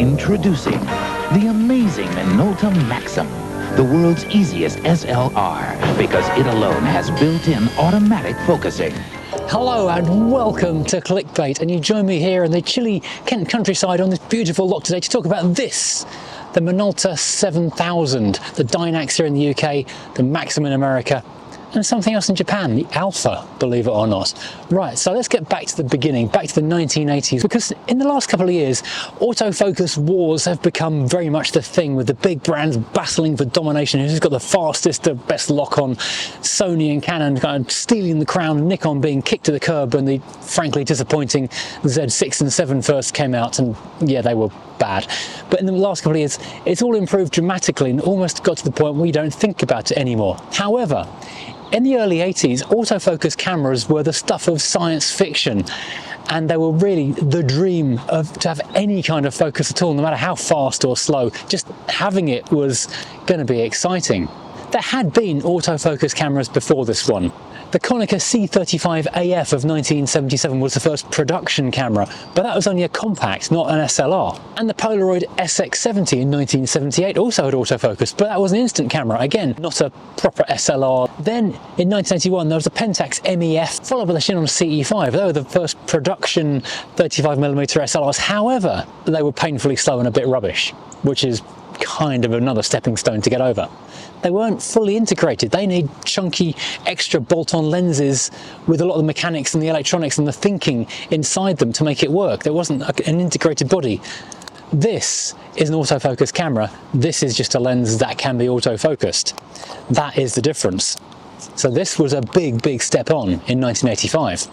Introducing the amazing Minolta Maxxum, the world's easiest SLR, because it alone has built-in automatic focusing. Hello and welcome to Clickbait, and you join me here in the chilly Kent countryside on this beautiful lock today to talk about this, the Minolta 7000, the Dynax here in the UK, the Maxxum in America, and something else in Japan, the Alpha, believe it or not. Right, so let's get back to the beginning, back to the 1980s, because in the last couple of years, autofocus wars have become very much the thing, with the big brands battling for domination. Who's got the fastest, the best lock on? Sony and Canon kind of stealing the crown, Nikon being kicked to the curb when the frankly disappointing Z6 and 7 first came out, and yeah, they were bad. But in the last couple of years, it's all improved dramatically and almost got to the point where you don't think about it anymore. However, in the early 80s, autofocus cameras were the stuff of science fiction, and they were really the dream to have any kind of focus at all, no matter how fast or slow. Just having it was going to be exciting. There had been autofocus cameras before this one. The Konica C35 AF of 1977 was the first production camera, but that was only a compact, not an SLR. And the Polaroid SX70 in 1978 also had autofocus, but that was an instant camera, again, not a proper SLR. Then in 1981 there was a Pentax MEF, followed by the Sony CE5. They were the first production 35mm SLRs. However, they were painfully slow and a bit rubbish, which is kind of another stepping stone to get over. They weren't fully integrated. They need chunky extra bolt-on lenses with a lot of the mechanics and the electronics and the thinking inside them to make it work. There wasn't an integrated body. This is an autofocus camera. This is just a lens that can be autofocused. That is the difference. So this was a big step on in 1985.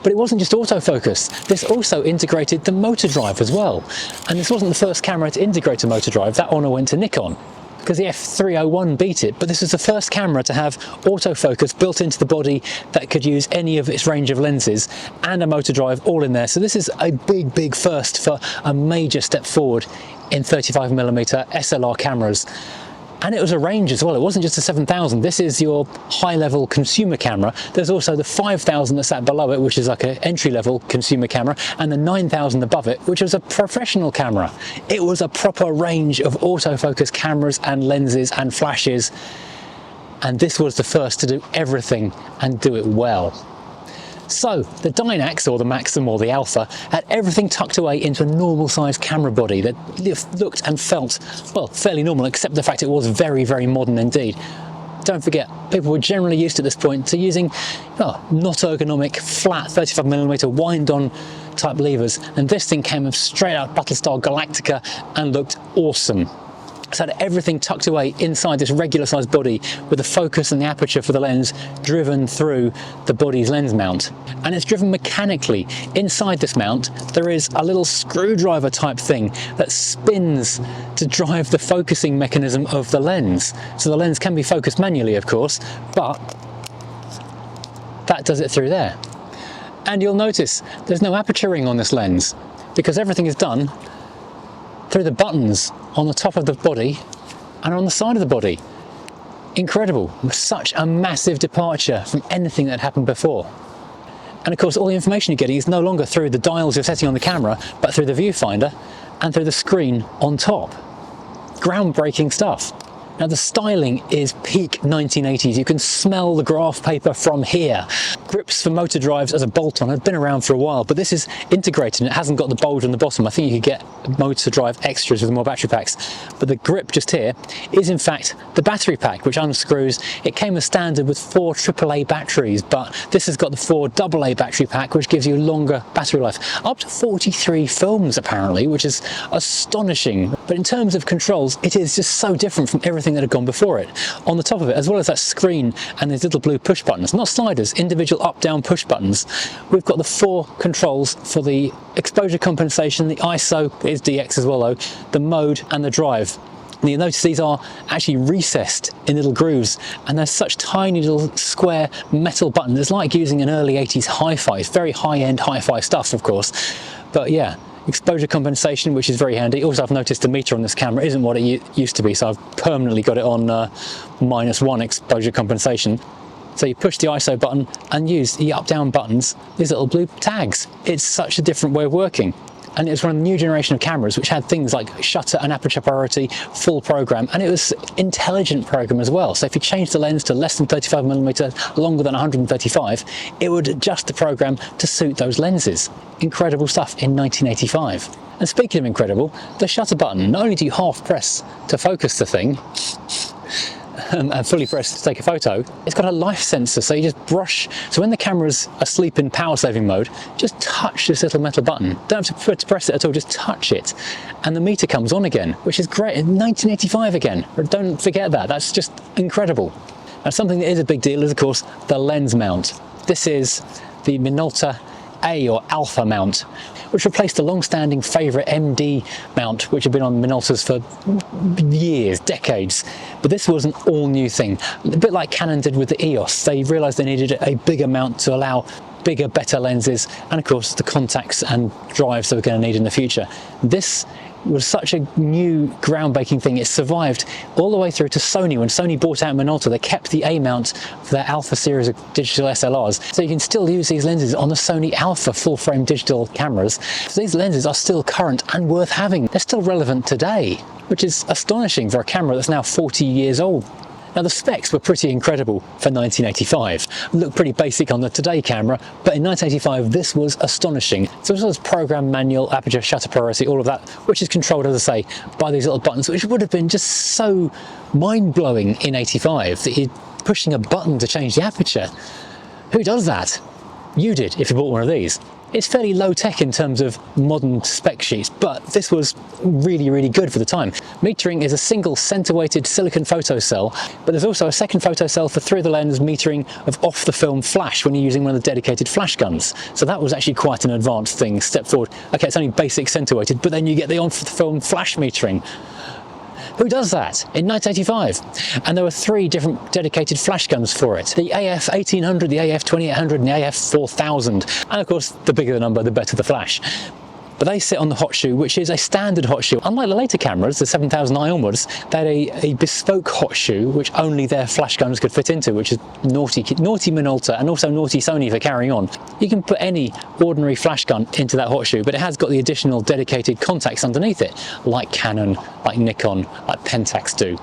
But it wasn't just autofocus, this also integrated the motordrive as well. And this wasn't the first camera to integrate a motordrive. That honour went to Nikon, because the F301 beat it, but this was the first camera to have autofocus built into the body that could use any of its range of lenses and a motordrive all in there. So this is a big first for a major step forward in 35mm SLR cameras. And it was a range as well. It wasn't just a 7000. This is your high-level consumer camera. There's also the 5000 that sat below it, which is like an entry-level consumer camera, and the 9000 above it, which was a professional camera. It was a proper range of autofocus cameras and lenses and flashes, and this was the first to do everything and do it well. So the Dynax, or the Maxxum, or the Alpha, had everything tucked away into a normal sized camera body that looked and felt, well, fairly normal, except the fact it was very modern indeed. Don't forget, people were generally used at this point to using not ergonomic, flat 35mm wind-on type levers, and this thing came straight out Battlestar Galactica and looked awesome. So had everything tucked away inside this regular sized body, with the focus and the aperture for the lens driven through the body's lens mount. And it's driven mechanically. Inside this mount there is a little screwdriver type thing that spins to drive the focusing mechanism of the lens. So the lens can be focused manually, of course, but that does it through there. And you'll notice there's no aperture ring on this lens, because everything is done through the buttons on the top of the body and on the side of the body. Incredible. Such a massive departure from anything that happened before. And of course, all the information you're getting is no longer through the dials you're setting on the camera, but through the viewfinder and through the screen on top. Groundbreaking stuff. Now the styling is peak 1980s. You can smell the graph paper from here. Grips for motor drives as a bolt-on had been around for a while, but this is integrated and it hasn't got the bulge on the bottom. I think you could get motor drive extras with more battery packs. But the grip just here is in fact the battery pack, which unscrews. It came as standard with 4 AAA batteries, but this has got the 4 AA battery pack, which gives you longer battery life. Up to 43 films apparently, which is astonishing. But in terms of controls, it is just so different from everything that had gone before it. On the top of it, as well as that screen and these little blue push buttons, not sliders, individual up-down push buttons, we've got the 4 controls for the exposure compensation, the ISO, it is DX as well though, the mode and the drive. And you'll notice these are actually recessed in little grooves, and they're such tiny little square metal buttons. It's like using an early 80s hi-fi. It's very high-end hi-fi stuff, of course, but yeah. Exposure compensation, which is very handy. Also, I've noticed the meter on this camera isn't what it used to be, so I've permanently got it on -1 exposure compensation. So you push the ISO button and use the up-down buttons, these little blue tags. It's such a different way of working. and it was one of the new generation of cameras which had things like shutter and aperture priority, full program, and it was intelligent program as well. So if you change the lens to less than 35mm, longer than 135, it would adjust the program to suit those lenses. Incredible stuff in 1985. And speaking of incredible, the shutter button, not only do you half press to focus the thing, and fully press to take a photo, it's got a life sensor, so you just brush. So when the camera's asleep in power saving mode, just touch this little metal button. Don't have to press it at all, just touch it. And the meter comes on again, which is great. In 1985 again, don't forget that, that's just incredible. Now something that is a big deal is of course the lens mount. This is the Minolta A or Alpha mount, which replaced the long-standing favourite MD mount, which had been on Minoltas for years, decades. But this was an all-new thing, a bit like Canon did with the EOS. They realised they needed a bigger mount to allow bigger, better lenses, and of course the contacts and drives that we're going to need in the future. This was such a new groundbreaking thing. It survived all the way through to Sony. When Sony bought out Minolta, they kept the A mount for their Alpha series of digital SLRs. So you can still use these lenses on the Sony Alpha full frame digital cameras. So these lenses are still current and worth having. They're still relevant today, which is astonishing for a camera that's now 40 years old. Now the specs were pretty incredible for 1985. Looked pretty basic on the Today camera, but in 1985 this was astonishing. So this was program, manual, aperture, shutter priority, all of that, which is controlled, as I say, by these little buttons, which would have been just so mind-blowing in 85 that you're pushing a button to change the aperture. Who does that? You did, if you bought one of these. It's fairly low tech in terms of modern spec sheets, but this was really, really good for the time. Metering is a single center-weighted silicon photo cell, but there's also a second photo cell for through the lens metering of off the film flash when you're using one of the dedicated flash guns. So that was actually quite an advanced thing, step forward. Okay, it's only basic center-weighted, but then you get the off the film flash metering. Who does that in 1985? And there were 3 different dedicated flash guns for it. The AF 1800, the AF 2800 and the AF 4000. And of course, the bigger the number, the better the flash. But they sit on the hot shoe, which is a standard hot shoe. Unlike the later cameras, the 7000i onwards, they had a bespoke hot shoe, which only their flash guns could fit into, which is naughty Minolta and also naughty Sony for carrying on. You can put any ordinary flash gun into that hot shoe, but it has got the additional dedicated contacts underneath it, like Canon, like Nikon, like Pentax do.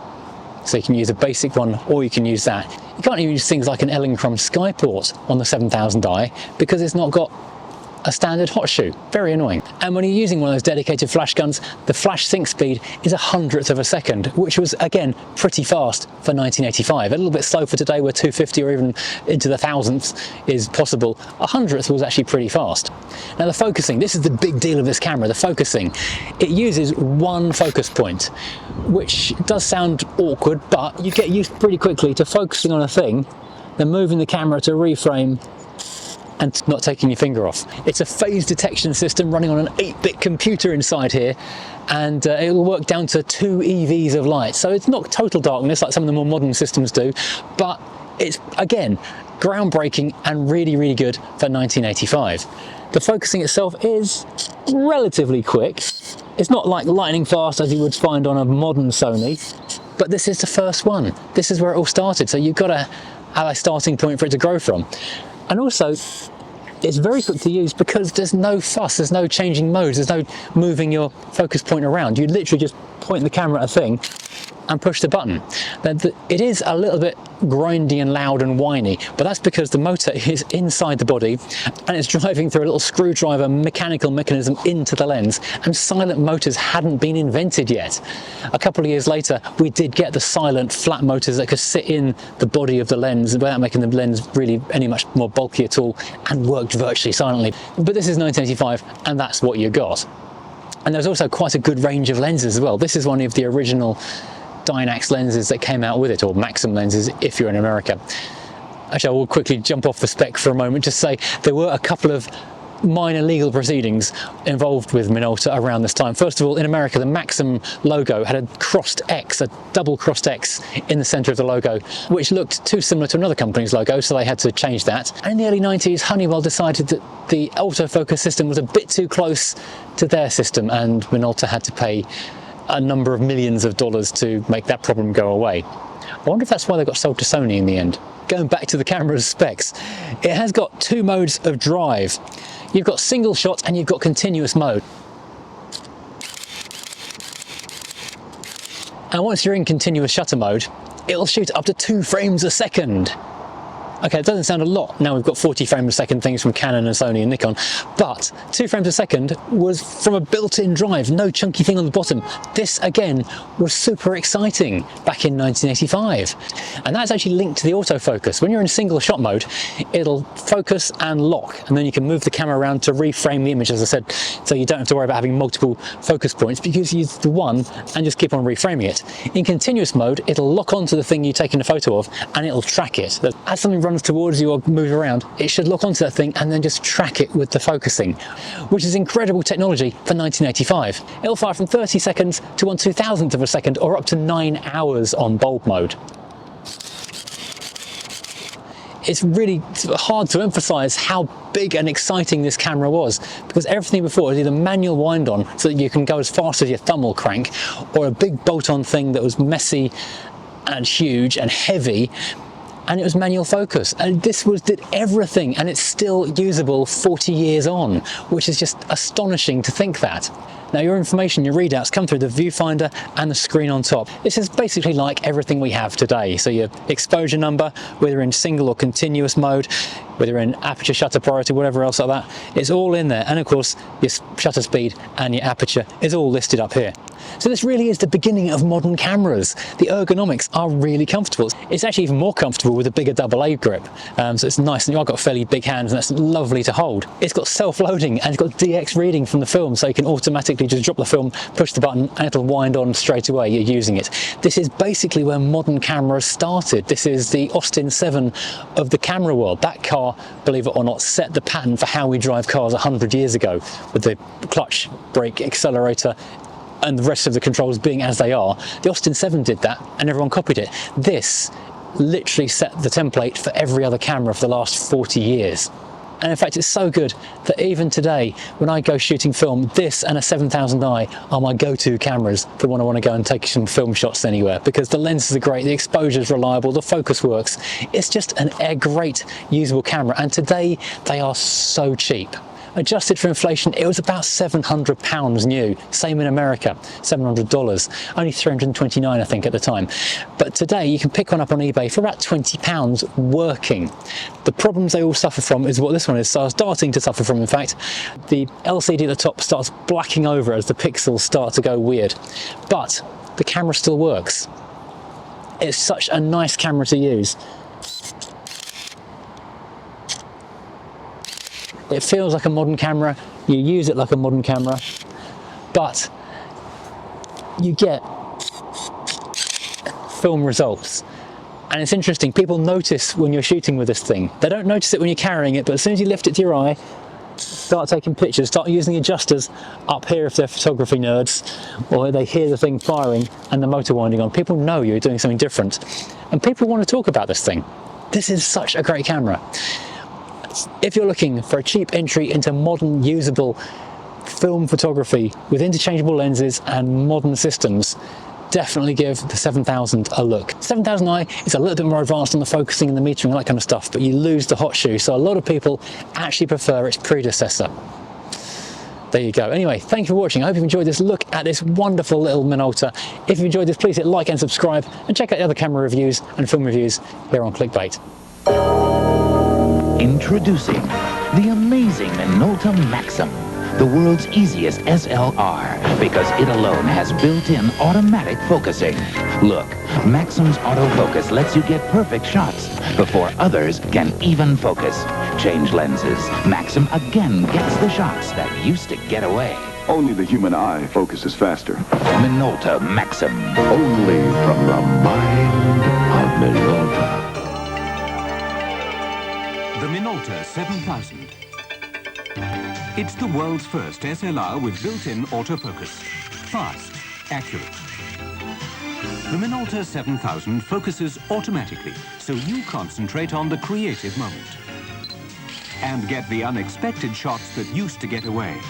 So you can use a basic one, or you can use that. You can't even use things like an Elinchrom Skyport on the 7000i because it's not got a standard hot shoe. Very annoying. And when you're using one of those dedicated flash guns, the flash sync speed is 1/100th of a second, which was again pretty fast for 1985. A little bit slow for today, where 250 or even into the thousandths is possible. 1/100th was actually pretty fast. Now the focusing, this is the big deal of this camera, the focusing. It uses one focus point, which does sound awkward, but you get used pretty quickly to focusing on a thing, then moving the camera to reframe and not taking your finger off. It's a phase detection system running on an 8-bit computer inside here, and it will work down to 2 EVs of light. So it's not total darkness like some of the more modern systems do, but it's, again, groundbreaking and really, really good for 1985. The focusing itself is relatively quick. It's not like lightning fast as you would find on a modern Sony, but this is the first one. This is where it all started, so you've got to have a starting point for it to grow from. And also, it's very quick to use because there's no fuss, there's no changing modes, there's no moving your focus point around. You literally just point the camera at a thing and push the button. It is a little bit grindy and loud and whiny, but that's because the motor is inside the body and it's driving through a little screwdriver mechanical mechanism into the lens, and silent motors hadn't been invented yet. A couple of years later, we did get the silent flat motors that could sit in the body of the lens without making the lens really any much more bulky at all, and worked virtually silently. But this is 1985 and that's what you got. And there's also quite a good range of lenses as well. This is one of the original Dynax lenses that came out with it, or Maxxum lenses if you're in America. Actually, I will quickly jump off the spec for a moment, just say there were a couple of minor legal proceedings involved with Minolta around this time. First of all, in America, the Maxxum logo had a crossed X, a double crossed X in the center of the logo, which looked too similar to another company's logo, so they had to change that. And in the early 90s, Honeywell decided that the autofocus system was a bit too close to their system, and Minolta had to pay a number of millions of dollars to make that problem go away. I wonder if that's why they got sold to Sony in the end. Going back to the camera's specs, it has got 2 modes of drive. You've got single shot and you've got continuous mode. And once you're in continuous shutter mode, it'll shoot up to 2 frames a second. Okay, it doesn't sound a lot. Now we've got 40 frames a second things from Canon and Sony and Nikon, but 2 frames a second was from a built-in drive, no chunky thing on the bottom. This, again, was super exciting back in 1985. And that's actually linked to the autofocus. When you're in single shot mode, it'll focus and lock, and then you can move the camera around to reframe the image, as I said, so you don't have to worry about having multiple focus points, because you use the one and just keep on reframing it. In continuous mode, it'll lock onto the thing you're taking a photo of, and it'll track it. As something runs towards you or moves around, it should lock onto that thing and then just track it with the focusing, which is incredible technology for 1985. It'll fire from 30 seconds to 1/2000th of a second, or up to 9 hours on bulb mode. It's really hard to emphasize how big and exciting this camera was, because everything before was either manual wind on so that you can go as fast as your thumb will crank, or a big bolt-on thing that was messy and huge and heavy, and it was manual focus. And this did everything, and it's still usable 40 years on, which is just astonishing to think that. Now, your information, your readouts come through the viewfinder and the screen on top. This is basically like everything we have today. So your exposure number, whether in single or continuous mode, whether in aperture, shutter priority, whatever else like that, it's all in there. And of course, your shutter speed and your aperture is all listed up here. So this really is the beginning of modern cameras. The ergonomics are really comfortable. It's actually even more comfortable with a bigger AA grip. So it's nice, and I've got fairly big hands, and that's lovely to hold. It's got self-loading, and it's got DX reading from the film, so you can automatically just drop the film, push the button, and it'll wind on straight away. You're using it. This is basically where modern cameras started. This is the Austin 7 of the camera world. That car, believe it or not, set the pattern for how we drive cars 100 years ago, with the clutch, brake, accelerator, and the rest of the controls being as they are. The Austin 7 did that, and everyone copied it. This literally set the template for every other camera for the last 40 years. And in fact, it's so good that even today, when I go shooting film, this and a 7000i are my go-to cameras for when I want to go and take some film shots anywhere, because the lenses are great, the exposure is reliable, the focus works. It's just a great usable camera, and today they are so cheap. Adjusted for inflation, it was about £700 new. Same in America, $700. Only $329, I think, at the time. But today you can pick one up on eBay for about £20 working. The problems they all suffer from is what this one is starting to suffer from, in fact. The LCD at the top starts blacking over as the pixels start to go weird. But the camera still works. It's such a nice camera to use. It feels like a modern camera, you use it like a modern camera, but you get film results. And it's interesting, people notice when you're shooting with this thing. They don't notice it when you're carrying it, but as soon as you lift it to your eye, start taking pictures, start using the adjusters up here if they're photography nerds, or they hear the thing firing and the motor winding on, people know you're doing something different. And people want to talk about this thing. This is such a great camera. If you're looking for a cheap entry into modern, usable film photography with interchangeable lenses and modern systems, definitely give the 7000 a look. 7000i is a little bit more advanced on the focusing and the metering and that kind of stuff, but you lose the hot shoe, so a lot of people actually prefer its predecessor. There you go. Anyway, thank you for watching. I hope you've enjoyed this look at this wonderful little Minolta. If you enjoyed this, please hit like and subscribe, and check out the other camera reviews and film reviews here on Clickbait. Introducing the amazing Minolta Maxxum, the world's easiest SLR, because it alone has built-in automatic focusing. Look, Maxxum's autofocus lets you get perfect shots before others can even focus. Change lenses. Maxxum again gets the shots that used to get away. Only the human eye focuses faster. Minolta Maxxum. Only from the mind of Minolta. The Minolta 7000. It's the world's first SLR with built-in autofocus. Fast, accurate. The Minolta 7000 focuses automatically, so you concentrate on the creative moment and get the unexpected shots that used to get away.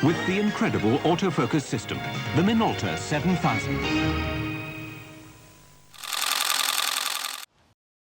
With the incredible autofocus system, the Minolta 7000.